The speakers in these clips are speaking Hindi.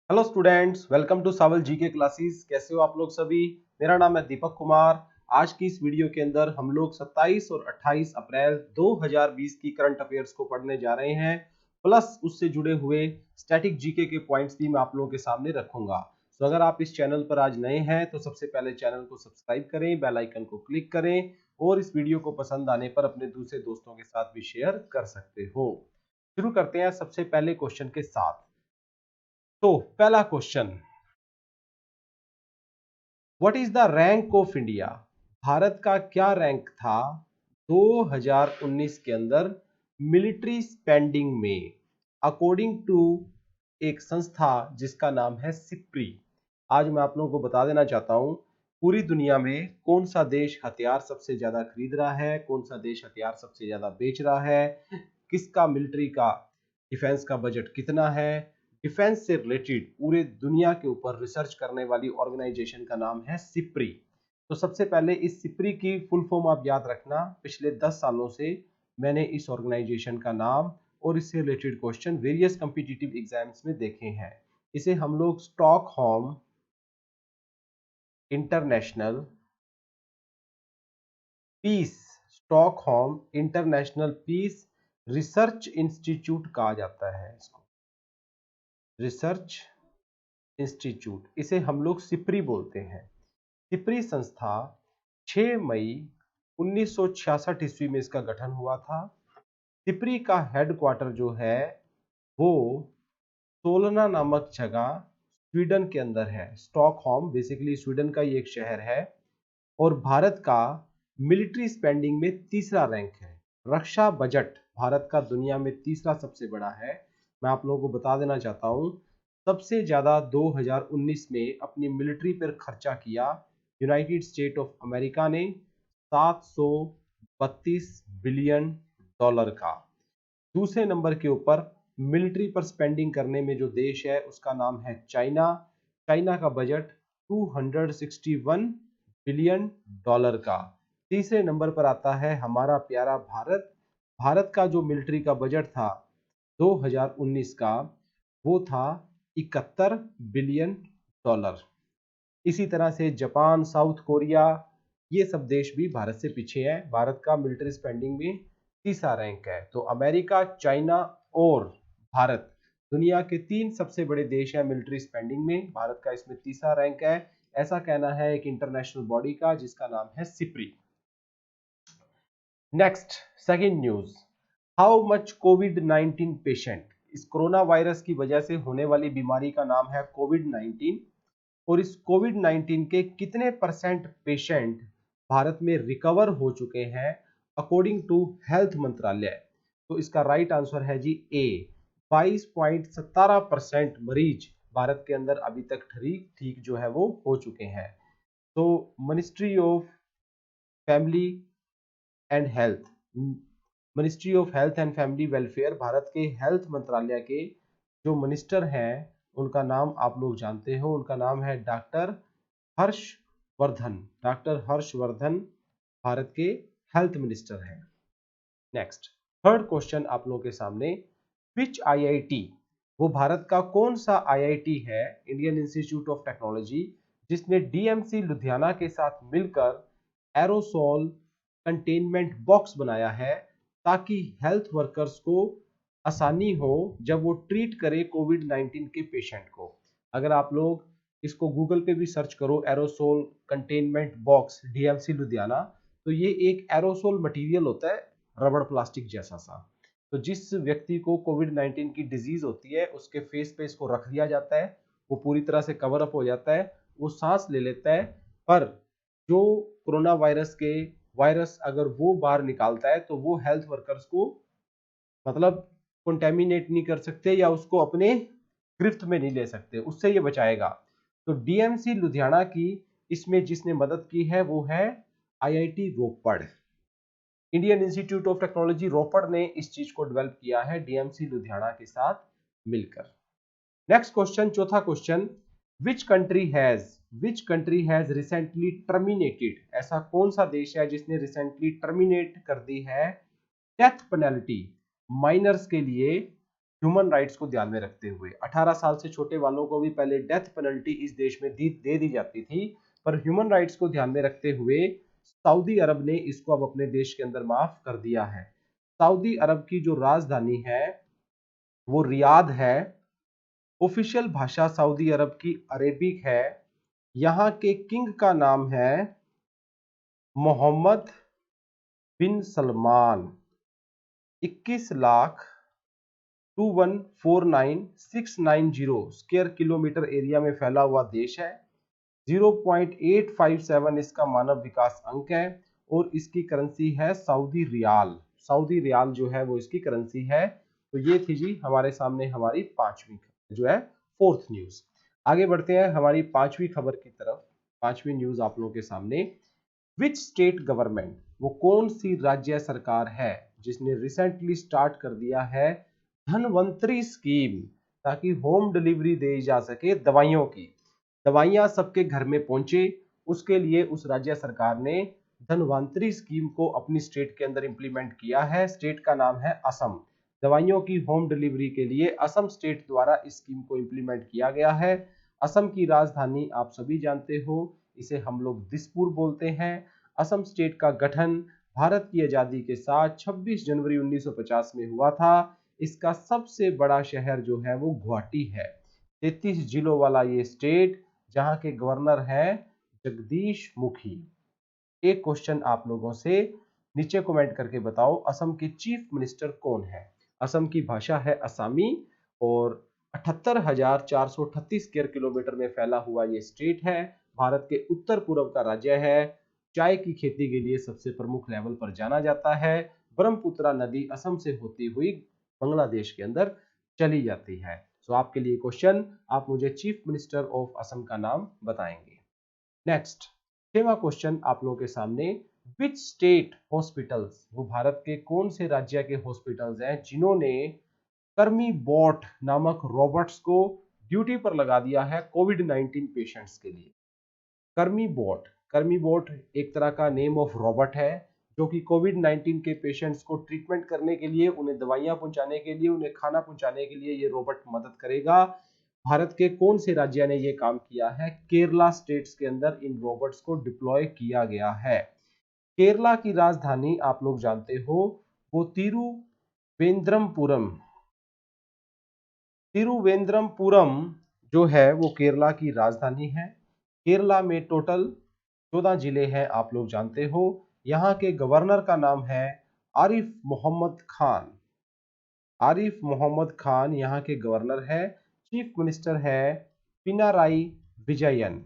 Hello students, welcome to Sawal GK classes. कैसे हो आप लोग सभी। मेरा नाम है दीपक कुमार। आज की इस वीडियो के अंदर हम लोग 27 और 28 अप्रैल 2020 की करंट अफेयर्स को पढ़ने जा रहे हैं, प्लस उससे जुड़े हुए स्टैटिक जीके के पॉइंट्स भी मैं आप लोगों के सामने रखूंगा। तो अगर आप इस चैनल पर आज नए हैं तो सबसे पहले चैनल को सब्सक्राइब करें, बेल आइकन को क्लिक करें और इस वीडियो को पसंद आने पर अपने दूसरे दोस्तों के साथ भी शेयर कर सकते हो। शुरू करते हैं सबसे पहले क्वेश्चन के साथ। तो पहला question, what is the rank of India. Bharat का क्या रैंक था 2019 के अंदर मिलिट्री स्पेंडिंग में, अकॉर्डिंग टू एक संस्था जिसका नाम है सिप्री। आज मैं आप लोगों को बता देना चाहता हूं पूरी दुनिया में कौन सा देश हथियार सबसे ज्यादा खरीद रहा है, कौन सा देश हथियार सबसे ज्यादा बेच रहा है, किसका मिलिट्री का डिफेंस का बजट कितना है। डिफेंस से रिलेटेड पूरे दुनिया के ऊपर रिसर्च करने वाली ऑर्गेनाइजेशन का नाम है सिप्री। तो सबसे पहले इस सिप्री की फुल फॉर्म आप याद रखना। पिछले 10 सालों से मैंने इस ऑर्गेनाइजेशन का नाम और इससे related question various competitive exams में देखे हैं। इसे हम लोग Stockholm international peace, Stockholm international peace research institute कहा जाता है। इसको रिसर्च इंस्टीट्यूट, इसे हम लोग सिप्री बोलते हैं। सिप्री संस्था 6 मई 1966 ईस्वी में इसका गठन हुआ था। सिप्री का हेडक्वार्टर जो है वो सोलना नामक जगह स्वीडन के अंदर है। स्टॉकहोम बेसिकली स्वीडन का ही एक शहर है और भारत का मिलिट्री स्पेंडिंग में तीसरा रैंक है। रक्षा बजट भारत का दुनिया में तीसरा सबसे बड़ा है। मैं आप लोगों को बता देना चाहता हूं सबसे ज्यादा 2019 में अपनी मिलिट्री पर खर्चा किया यूनाइटेड स्टेट ऑफ अमेरिका ने 732 बिलियन डॉलर का। दूसरे नंबर के ऊपर मिलिट्री पर स्पेंडिंग करने में जो देश है उसका नाम है चाइना। चाइना का बजट 261 बिलियन डॉलर का। तीसरे नंबर पर आता है हमारा प्यारा भारत। भारत का जो मिलिट्री का बजट था 2019 का वो था 71 बिलियन डॉलर। इसी तरह से जापान, साउथ कोरिया, ये सब देश भी भारत से पीछे हैं। भारत का मिलिट्री स्पेंडिंग में तीसरा रैंक है। तो अमेरिका, चाइना और भारत दुनिया के 3 सबसे बड़े देश हैं मिलिट्री स्पेंडिंग में। भारत का इसमें तीसरा रैंक है, ऐसा कहना है एक इंटरनेशनल बॉडी का जिसका नाम है SIPRI. Next, second news, how much Covid 19 patient. इस कोरोना वायरस की वजह से होने वाली बीमारी का नाम है कोविड 19 और इस कोविड 19 के कितने परसेंट पेशेंट भारत में रिकवर हो चुके हैं अकॉर्डिंग टू हेल्थ मंत्रालय। तो इसका राइट आंसर है जी ए, 22.17% मरीज भारत के अंदर अभी तक ठीक जो है वो हो चुके हैं। तो ministry of family and health, ministry of health and family welfare, Bharat के हेल्थ मंत्रालय के जो मिनिस्टर हैं उनका नाम आप लोग जानते हो, उनका नाम है डॉक्टर हर्षवर्धन। डॉक्टर हर्षवर्धन भारत के हेल्थ मिनिस्टर हैं। नेक्स्ट, थर्ड क्वेश्चन आप लोगों के सामने, विच आईआईटी, वो भारत का कौन सा आईआईटी है, इंडियन इंस्टीट्यूट ऑफ टेक्नोलॉजी, जिसने डीएमसी लुधियाना के साथ मिलकर एरोसोल कंटेनमेंट बॉक्स बनाया है ताकि हेल्थ वर्कर्स को आसानी हो जब वो ट्रीट करे कोविड 19 के पेशेंट को। अगर आप लोग इसको गूगल पे भी सर्च करो aerosol containment box DMC Ludhiana, तो ये एक एरोसोल मटेरियल होता है रबड़ प्लास्टिक जैसा सा। तो जिस व्यक्ति को कोविड 19 की डिजीज होती है उसके फेस पे इसको रख दिया जाता है, वो पूरी तरह से कवर अप हो जाता है, वो सांस ले लेता है, पर जो कोरोना वायरस के वायरस अगर वो बाहर निकालता है तो वो हेल्थ वर्कर्स को मतलब कंटेमिनेट नहीं कर सकते या उसको अपने गिरफ्त में नहीं ले सकते, उससे ये बचाएगा। तो डीएमसी लुधियाना की इसमें जिसने मदद की है वो है IIT Ropar. Indian Institute of Technology Ropar ने इस चीज को डेवलप किया है डीएमसी लुधियाना के साथ मिलकर। नेक्स्ट क्वेश्चन, चौथा question, which country has recently terminated, ऐसा कौन सा देश है जिसने रिसेंटली टर्मिनेट कर दी है डेथ पेनल्टी माइनर्स के लिए ह्यूमन राइट्स को ध्यान में रखते हुए 18 साल से छोटे वालों को भी पहले डेथ पेनल्टी इस देश में दे दी जाती थी, पर ह्यूमन राइट्स को ध्यान में रखते हुए सऊदी अरब ने इसको अब अपने देश के अंदर माफ कर दिया है। सऊदी अरब की जो राजधानी है वो रियाद है। ऑफिशियल भाषा सऊदी अरब की अरेबिक है। यहाँ के किंग का नाम है मोहम्मद बिन सलमान। 21,21,49,690 स्क्वायर किलोमीटर एरिया में फैला हुआ देश है। 0.857 इसका मानव विकास अंक है और इसकी करेंसी है सऊदी रियाल। सऊदी रियाल जो है वो इसकी करेंसी है। तो ये थी जी हमारे सामने हमारी पांचवी जो है फोर्थ न्यूज। आगे बढ़ते हैं हमारी पांचवी खबर की तरफ। पांचवी न्यूज आप लोगों के सामने, विच स्टेट गवर्नमेंट, वो कौन सी राज्य सरकार है जिसने रिसेंटली स्टार्ट कर दिया है धनवंतरी स्कीम, ताकि होम डिलीवरी दी जा सके दवाइयों की, दवाइयां सबके घर में पहुंचे। उसके लिए उस राज्य सरकार ने धनवंतरी स्कीम को अपनी स्टेट के अंदर इंप्लीमेंट किया है। स्टेट का नाम है असम। दवाइयों की होम डिलीवरी के लिए असम स्टेट द्वारा इस स्कीम को इंप्लीमेंट किया गया है। असम की राजधानी आप सभी जानते हो, इसे हम लोग दिसपुर बोलते हैं। असम स्टेट का गठन भारत की आजादी के साथ 26 जनवरी 1950 में हुआ था। इसका सबसे बड़ा शहर जो है वो गुवाहाटी है। 33 जिलों वाला ये स्टेट, जहां के गवर्नर हैं जगदीश मुखी। एक क्वेश्चन आप लोगों से, नीचे कमेंट करके बताओ असम के चीफ मिनिस्टर कौन है। असम की भाषा है असमी और 78,438 स्क्वायर किलोमीटर में फैला हुआ ये स्टेट है। भारत के उत्तर पूर्व का राज्य है। चाय की खेती के लिए सबसे प्रमुख लेवल पर जाना जाता है। ब्रह्मपुत्रा नदी असम से होती हुई बांग्लादेश के अंदर चली जाती है। तो आपके लिए क्वेश्चन, आप मुझे चीफ मिनिस्टर ऑफ असम का नाम बताएंगे। नेक्स्ट 6वां क्वेश्चन आप लोगों के सामने, विच स्टेट हॉस्पिटल्स, वो भारत के कौन से राज्य के हॉस्पिटल्स हैं जिन्होंने कर्मी बॉट नामक रोबोट्स को ड्यूटी पर लगा दिया है कोविड-19 पेशेंट्स के लिए। कर्मी बोट एक तरह का नेम ऑफ रोबोट है जो कि कोविड-19 के पेशेंट्स को ट्रीटमेंट करने के लिए, उन्हें दवाइयां पहुंचाने के लिए, उन्हें खाना पहुंचाने के लिए ये रोबोट मदद करेगा। भारत के कौन से राज्य ने ये काम किया है? केरला स्टेट्स के अंदर इन रोबोट्स को डिप्लॉय किया गया है। केरला की राजधानी आप लोग जानते हो वो तिरुवेंद्रमपुरम जो है वो केरला की राजधानी है। केरला में टोटल 14 जिले हैं आप लोग जानते हो। यहाँ के गवर्नर का नाम है आरिफ मोहम्मद खान। आरिफ मोहम्मद खान यहाँ के गवर्नर है। चीफ मिनिस्टर है पिनाराई विजयन।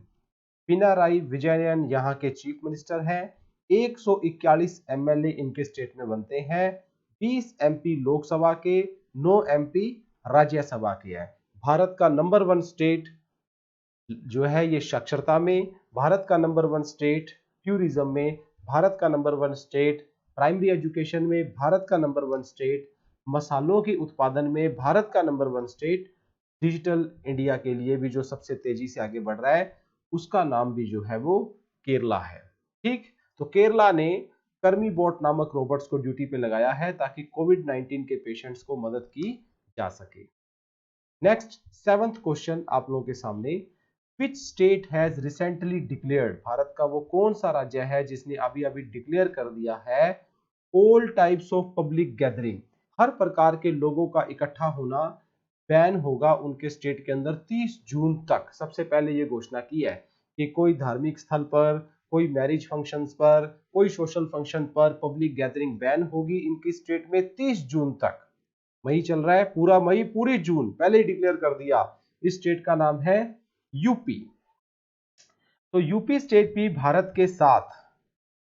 पिनाराई विजयन यहाँ के चीफ मिनिस्टर हैं। 141 एमएलए इनके स्टेट में बनते हैं। 20 एमपी लोकसभा के, 9 एमपी राज्यसभा के हैं। भारत का नंबर 1 स्टेट जो है ये साक्षरता में, भारत का नंबर 1 स्टेट टूरिज्म में, भारत का नंबर 1 स्टेट प्राइमरी एजुकेशन में, भारत का नंबर 1 स्टेट मसालों के उत्पादन में, भारत का नंबर 1 स्टेट डिजिटल इंडिया के लिए भी जो सबसे तेजी से आगे बढ़ रहा है उसका नाम भी जो है वो केरला है। ठीक, तो केरला ने कर्मी बॉट नामक रोबोट्स को ड्यूटी पे लगाया है ताकि कोविड-19 के पेशेंट्स को मदद की जा सके। नेक्स्ट 7th क्वेश्चन आप लोगों के सामने, which state has recently declared, Bharat का वो कौन सा राज्य है जिसने अभी अभी डिक्लेयर कर दिया है all types of public gathering, हर प्रकार के लोगों का इकट्ठा होना बैन होगा उनके स्टेट के अंदर 30 जून तक। सबसे पहले ये घोषणा की है कि कोई धार्मिक स्थल पर, कोई मैरिज फंक्शंस पर, कोई सोशल फंक्शन पर पब्लिक गैदरिंग बैन होगी इनकी स्टेट में 30 जून तक। मई चल रहा है, पूरा मई पूरी जून पहले ही डिक्लेयर कर दिया। इस स्टेट का नाम है यूपी। तो यूपी स्टेट भी भारत के साथ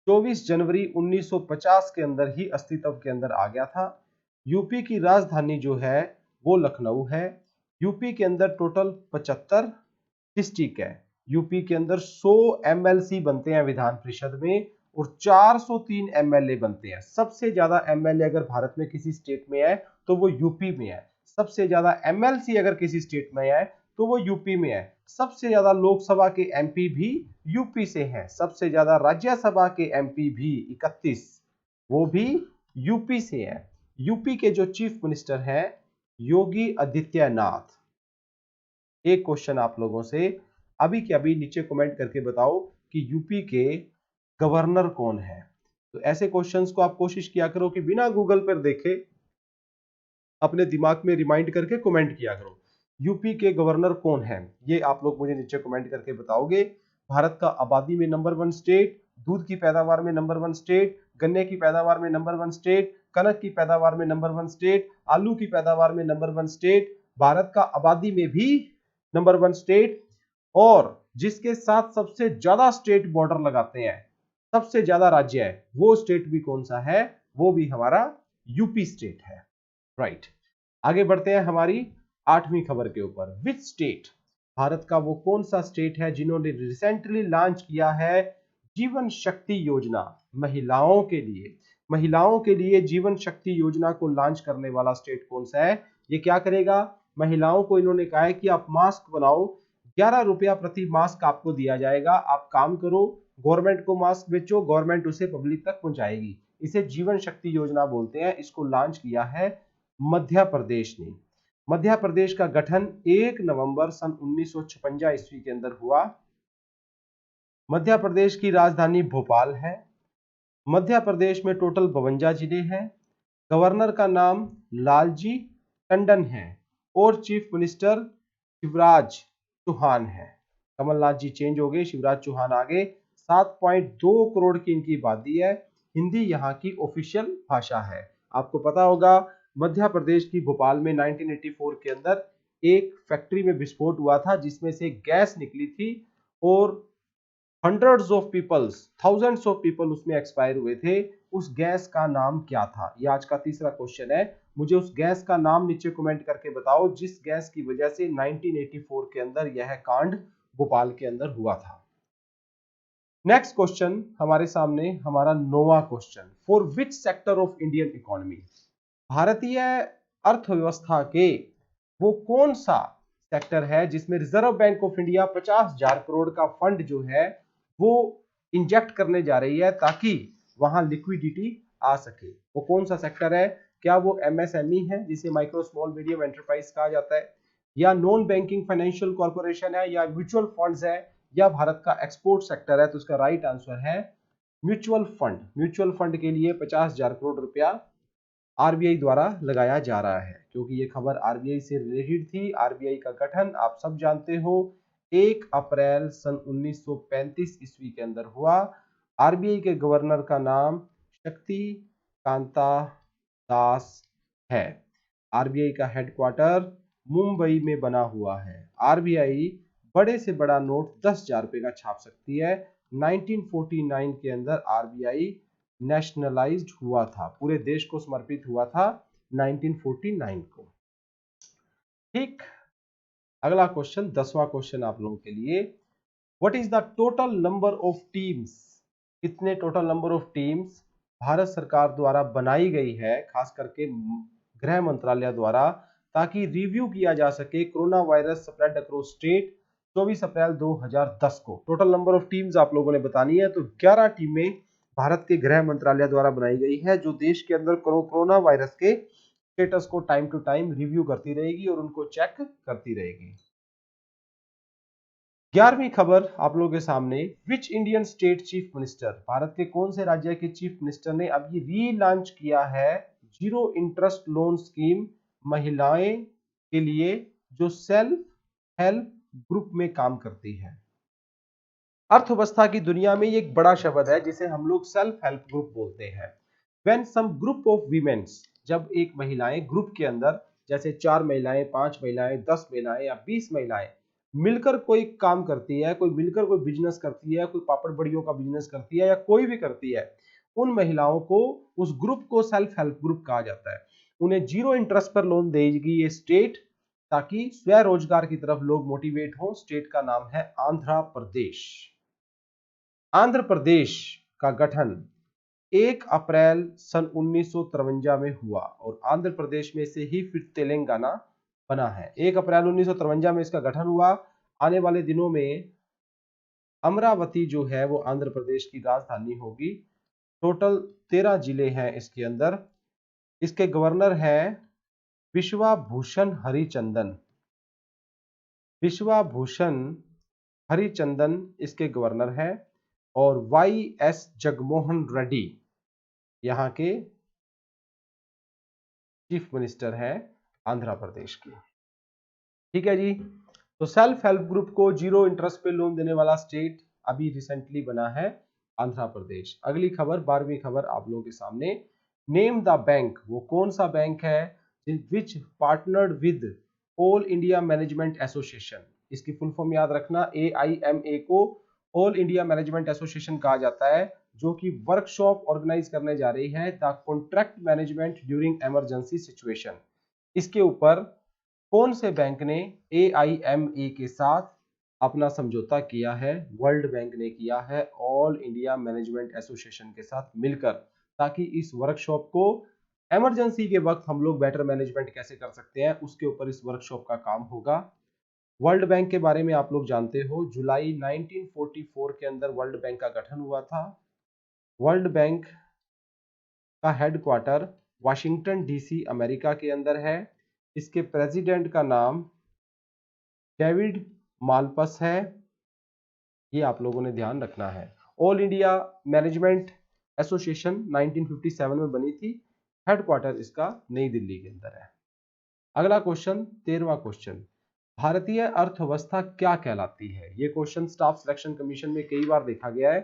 24 जनवरी 1950 के अंदर ही अस्तित्व के अंदर आ गया था। यूपी की राजधानी जो है वो लखनऊ है। यूपी के अंदर टोटल 75 डिस्ट्रिक्ट है। यूपी के अंदर 100 एमएलसी बनते हैं विधान परिषद में और 403 एमएलए बनते हैं। सबसे ज्यादा एमएलए अगर भारत में किसी स्टेट में है तो वो यूपी में है। सबसे ज्यादा एमएलसी अगर किसी स्टेट में है तो वो यूपी में है। सबसे ज्यादा लोकसभा के एमपी भी यूपी से हैं। सबसे ज्यादा राज्यसभा के एमपी भी 31 वो भी यूपी से है। यूपी के जो चीफ मिनिस्टर हैं योगी आदित्यनाथ। एक क्वेश्चन आप लोगों से अभी के अभी नीचे कमेंट करके बताओ कि यूपी के गवर्नर कौन है। तो ऐसे क्वेश्चंस को आप कोशिश किया करो कि बिना गूगल पर देखे अपने दिमाग में रिमाइंड करके कमेंट किया करो। यूपी के गवर्नर कौन है, ये आप लोग मुझे नीचे कमेंट करके बताओगे। भारत का आबादी में नंबर 1 स्टेट, दूध की पैदावार में नंबर 1 स्टेट, गन्ने की पैदावार में नंबर 1 स्टेट, कनक की पैदावार में नंबर 1 स्टेट, आलू की पैदावार में नंबर 1 स्टेट, भारत का आबादी में भी नंबर 1 स्टेट, और जिसके साथ सबसे ज्यादा स्टेट बॉर्डर लगाते हैं, सबसे ज्यादा राज्य है, वो स्टेट भी कौन सा है, वो भी हमारा यूपी स्टेट है। राइट, आगे बढ़ते हैं हमारी 8वीं खबर के ऊपर। विच स्टेट, भारत का वो कौन सा स्टेट है जिन्होंने रिसेंटली लॉन्च किया है जीवन शक्ति योजना महिलाओं के लिए। महिलाओं के लिए जीवन शक्ति योजना को लॉन्च करने वाला स्टेट कौन सा है। ये क्या करेगा, महिलाओं को इन्होंने कहा है कि आप मास्क बनाओ, 11 रुपया प्रति मास्क आपको दिया जाएगा, आप काम करो, गवर्नमेंट को मास्क बेचो, गवर्नमेंट उसे पब्लिक तक पहुंचाएगी। इसे जीवन शक्ति योजना बोलते हैं। इसको लॉन्च किया है मध्य प्रदेश ने। मध्य प्रदेश का गठन 1 नवंबर सन 1956 ईस्वी के अंदर हुआ। मध्य प्रदेश की राजधानी भोपाल है। मध्य प्रदेश में टोटल 52 जिले हैं। गवर्नर का नाम लालजी टंडन है और चीफ मिनिस्टर शिवराज चौहान है। कमलनाथ जी चेंज हो गए, शिवराज चौहान आ गए। 7.2 करोड़ की इनकी आबादी है। हिंदी यहाँ की ऑफिशियल भाषा है। आपको पता होगा मध्य प्रदेश की भोपाल में 1984 के अंदर एक फैक्ट्री में विस्फोट हुआ था जिसमें से गैस निकली थी और hundreds of peoples, thousands of people उसमें एक्सपायर हुए थे। उस गैस का नाम क्या था, ये आज का तीसरा क्वेश्चन है। मुझे उस गैस का नाम नीचे कमेंट करके बताओ जिस गैस की वजह से 1984 के अंदर यह कांड भोपाल के अंदर हुआ था। नेक्स्ट क्वेश्चन हमारे सामने, हमारा 9वां question. For which sector of Indian economy, भारतीय अर्थव्यवस्था के वो कौन सा सेक्टर है जिसमें Reserve Bank of India 50,000 crore का फंड जो है वो इंजेक्ट करने जा रही है ताकि वहां लिक्विडिटी आ सके। वो कौन सा सेक्टर है, क्या वो एमएसएमई है जिसे माइक्रो स्मॉल मीडियम एंटरप्राइज कहा जाता है, या नॉन बैंकिंग फाइनेंशियल कॉर्पोरेशन है, या म्यूचुअल फंड्स है, या भारत का एक्सपोर्ट सेक्टर है। तो इसका राइट आंसर है म्यूचुअल फंड। म्यूचुअल फंड के लिए 50,000 करोड़ रुपया आरबीआई द्वारा लगाया जा रहा है, क्योंकि ये खबर आरबीआई से रिलेटेड थी। आरबीआई का गठन आप सब जानते हो 1 अप्रैल सन 1935 ईस्वी के अंदर हुआ। आरबीआई के गवर्नर का नाम शक्ति कांता दास है। आरबीआई का हेडक्वार्टर मुंबई में बना हुआ है। आरबीआई बड़े से बड़ा नोट 10,000 रुपए का छाप सकती है। 1949 के अंदर आरबीआई नेशनलाइज्ड हुआ था, पूरे देश को समर्पित हुआ था 1949 को। ठीक, अगला क्वेश्चन 10वां क्वेश्चन आप लोगों के लिए। What is the total number of teams, कितने total number of teams Bharat सरकार द्वारा बनाई गई है, खास करके गृह मंत्रालय द्वारा, ताकि रिव्यू किया जा सके corona virus spread across state 24 अप्रैल 2010 को। टोटल नंबर ऑफ टीम्स आप लोगों ने बतानी है। तो 11 टीमें भारत के गृह मंत्रालय द्वारा बनाई गई है जो देश के अंदर कोरोना वायरस के स्टेटस को टाइम टू टाइम रिव्यू करती रहेगी और उनको चेक करती रहेगी। 11वीं खबर आप लोगों के सामने। Which Indian state chief minister, Bharat के कौन से राज्य के चीफ मिनिस्टर ने अभी रीलॉन्च किया है जीरो इंटरेस्ट लोन स्कीम महिलाएं के लिए जो सेल्फ हेल्प ग्रुप में काम करती है। अर्थव्यवस्था की दुनिया में ये एक बड़ा शब्द है जिसे हम लोग सेल्फ हेल्प ग्रुप बोलते हैं। When some group of womens, जब एक महिलाएं ग्रुप के अंदर, जैसे 4 महिलाएं, 5 महिलाएं, 10 महिलाएं या 20 महिलाएं मिलकर कोई काम करती है, कोई मिलकर कोई बिजनेस करती है, कोई पापड़ बड़ियों का बिजनेस करती है या कोई भी करती है, उन महिलाओं को, उस ग्रुप को सेल्फ हेल्प ग्रुप कहा जाता है। उन्हें जीरो इंटरेस्ट पर लोन देगी ये स्टेट, ताकि स्वरोजगार की तरफ लोग मोटिवेट हो। स्टेट का नाम है आंध्र प्रदेश। आंध्र प्रदेश का गठन 1 अप्रैल सन 1953 में हुआ और आंध्र प्रदेश में से ही फिर तेलंगाना बना है। 1 अप्रैल 1953 में इसका गठन हुआ। आने वाले दिनों में अमरावती जो है वो आंध्र प्रदेश की राजधानी होगी। टोटल 13 जिले हैं इसके अंदर। इसके गवर्नर हैं विश्वाभूषण हरिचंदन। विश्वाभूषण हरिचंदन इसके गवर्नर हैं और वाई एस जगमोहन रेड्डी यहां के चीफ मिनिस्टर हैं आंध्र प्रदेश के। ठीक है जी। तो सेल्फ हेल्प ग्रुप को जीरो इंटरेस्ट पे लोन देने वाला स्टेट अभी रिसेंटली बना है आंध्र प्रदेश। अगली खबर 12वीं खबर आप लोगों के सामने। नेम द बैंक, वो कौन सा बैंक है which partnered with All India Management Association. इसकी फुल फॉर्म याद रखना, AIMA को ऑल इंडिया मैनेजमेंट एसोसिएशन कहा जाता है, जो कि वर्कशॉप ऑर्गेनाइज करने जा रही है the contract management during emergency situation. इसके ऊपर कौन से बैंक ने AIMA के साथ अपना समझौता किया है? वर्ल्ड बैंक ने किया है ऑल इंडिया मैनेजमेंट एसोसिएशन के साथ मिलकर, ताकि इस वर्कशॉप को इमरजेंसी के वक्त हम लोग बेटर मैनेजमेंट कैसे कर सकते हैं उसके ऊपर इस वर्कशॉप का काम होगा। वर्ल्ड बैंक के बारे में आप लोग जानते हो, जुलाई 1944 के अंदर वर्ल्ड बैंक का गठन हुआ था। वर्ल्ड बैंक का हेडक्वार्टर वाशिंगटन DC अमेरिका के अंदर है। इसके प्रेसिडेंट का नाम डेविड मालपस है, ये आप लोगों ने ध्यान रखना है। ऑल इंडिया मैनेजमेंट एसोसिएशन 1957 में बनी थी, हेडक्वार्टर इसका नई दिल्ली के अंदर है। अगला क्वेश्चन 13वां क्वेश्चन, भारतीय अर्थव्यवस्था क्या कहलाती है? ये क्वेश्चन स्टाफ सिलेक्शन कमीशन में कई बार देखा गया है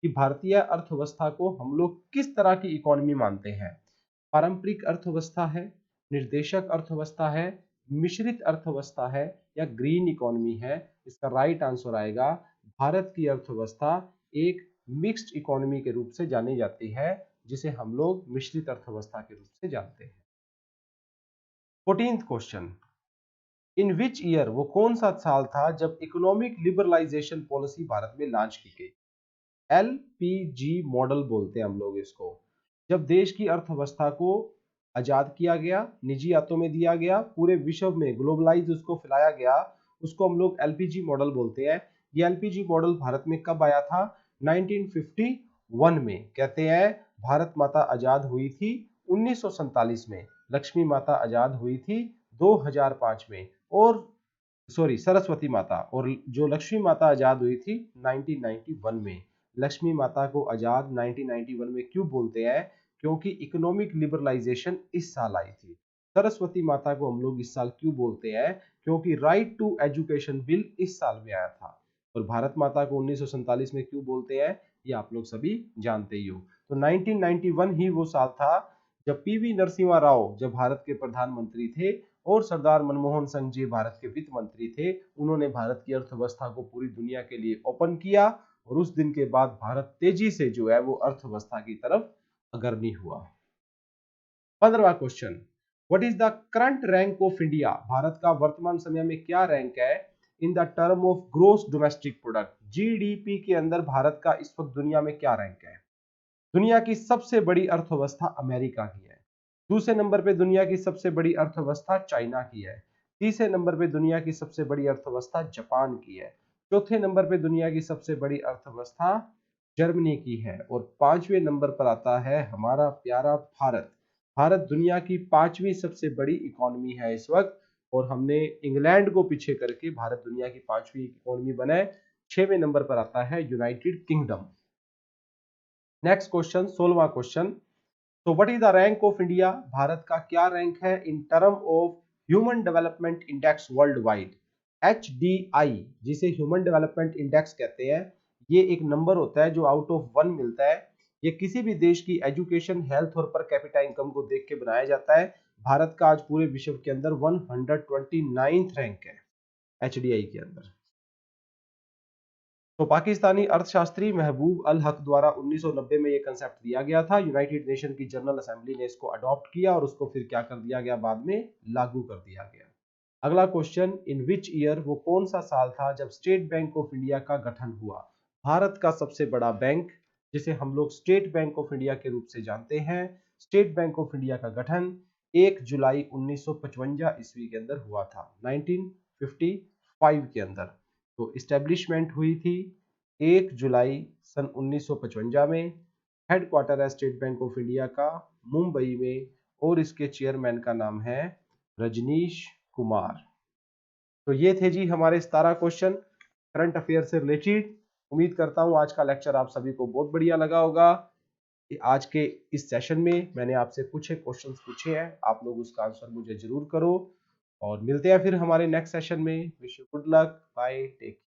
कि भारतीय अर्थव्यवस्था को हम लोग किस तरह की इकोनॉमी मानते हैं। पारंपरिक अर्थव्यवस्था है, निर्देशक अर्थव्यवस्था है, मिश्रित अर्थव्यवस्था है या ग्रीन इकोनॉमी है? इसका राइट आंसर आएगा भारत की अर्थव्यवस्था एक मिक्स्ड इकोनॉमी के रूप से जानी जाती है, जिसे हम लोग मिश्रित अर्थव्यवस्था के रूप से जानते हैं। 14th question, in which year, वो कौन सा साल था जब इकोनॉमिक लिबरलाइजेशन पॉलिसी भारत में लॉन्च की गई? LPG मॉडल बोलते हैं हम लोग इसको। जब देश की अर्थव्यवस्था को आजाद किया गया, निजी हाथों में दिया गया, पूरे विश्व में ग्लोबलाइज उसको फैलाया गया, उसको हम लोग LPG मॉडल बोलते हैं। ये LPG मॉडल भारत में कब आया था? 1951 में। कहते हैं भारत माता आजाद हुई थी 1947 में, लक्ष्मी माता आजाद हुई थी 2005 में, और सरस्वती माता, और जो लक्ष्मी माता आजाद हुई थी 1991 में। लक्ष्मी माता को आजाद 1991 में क्यों बोलते हैं? क्योंकि इकोनॉमिक लिबरलाइजेशन इस साल आई थी। सरस्वती माता को हम लोग इस साल क्यों बोलते हैं? क्योंकि राइट टू एजुकेशन बिल इस साल में आया था। और भारत माता को 1947 में क्यों बोलते हैं, ये आप लोग सभी जानते ही हो। तो 1991 ही वो साल था जब PV नरसिम्हा राव जब भारत के प्रधानमंत्री थे और सरदार मनमोहन सिंह जी भारत के वित्त मंत्री थे, उन्होंने भारत की अर्थव्यवस्था को पूरी दुनिया के लिए ओपन किया, और उस दिन के बाद भारत तेजी से जो है वो अर्थव्यवस्था की तरफ अग्रणी हुआ। 15वां question, what is the current rank of India? Bharat का वर्तमान समय में क्या रैंक है in the term of gross domestic product? GDP के अंदर भारत का इस वक्त दुनिया में क्या रैंक है? दुनिया की सबसे बड़ी अर्थव्यवस्था अमेरिका की है, दूसरे नंबर पे दुनिया की सबसे बड़ी अर्थव्यवस्था चाइना की है, तीसरे नंबर पे दुनिया की सबसे बड़ी अर्थव्यवस्था जापान की है, चौथे नंबर पे दुनिया की सबसे बड़ी अर्थव्यवस्था जर्मनी की है, और पांचवें नंबर पर आता है हमारा प्यारा भारत। भारत दुनिया की पांचवी सबसे बड़ी इकोनॉमी है इस वक्त, और हमने इंग्लैंड को पीछे करके भारत दुनिया की पांचवी इकोनॉमी बना है। 6वें नंबर पर आता है यूनाइटेड किंगडम। नेक्स्ट क्वेश्चन 16वां क्वेश्चन, तो what is the rank of India? Bharat का क्या रैंक है in term of human development index worldwide? HDI, जिसे ह्यूमन डेवलपमेंट इंडेक्स कहते हैं, ये एक नंबर होता है जो आउट ऑफ 1 मिलता है। ये किसी भी देश की एजुकेशन, हेल्थ और पर कैपिटा इनकम को देख के बनाया जाता है। भारत का आज पूरे विश्व के अंदर 129th रैंक है HDI के अंदर। तो पाकिस्तानी अर्थशास्त्री महबूब अल हक द्वारा 1990 में यह कंसेप्ट दिया गया था। यूनाइटेड नेशन की जनरल असेंबली ने इसको अडॉप्ट किया और उसको फिर क्या कर दिया गया, बाद में लागू कर दिया गया। अगला क्वेश्चन, इन विच ईयर, वो कौन सा साल था जब स्टेट बैंक ऑफ इंडिया का गठन हुआ? भारत का सबसे बड़ा बैंक, जिसे हम लोग स्टेट बैंक ऑफ इंडिया के रूप से जानते हैं, स्टेट बैंक ऑफ इंडिया का गठन 1 जुलाई 1955 ईस्वी के अंदर हुआ था, 1955 के अंदर। तो इस्टेब्लिशमेंट हुई थी 1 जुलाई सन 1955 में। हेडक्वार्टर है स्टेट बैंक ऑफ इंडिया का मुंबई में, और इसके चेयरमैन का नाम है रजनीश कुमार। तो ये थे जी हमारे 17 क्वेश्चन करंट अफेयर से रिलेटेड। उम्मीद करता हूं आज का लेक्चर आप सभी को बहुत बढ़िया लगा होगा। आज के इस सेशन में मैंने आपसे कुछ एक क्वेश्चंस पूछे हैं, आप लोग उसका आंसर मुझे जरूर करो और मिलते हैं फिर हमारे नेक्स्ट सेशन में। Wish you good luck, bye, take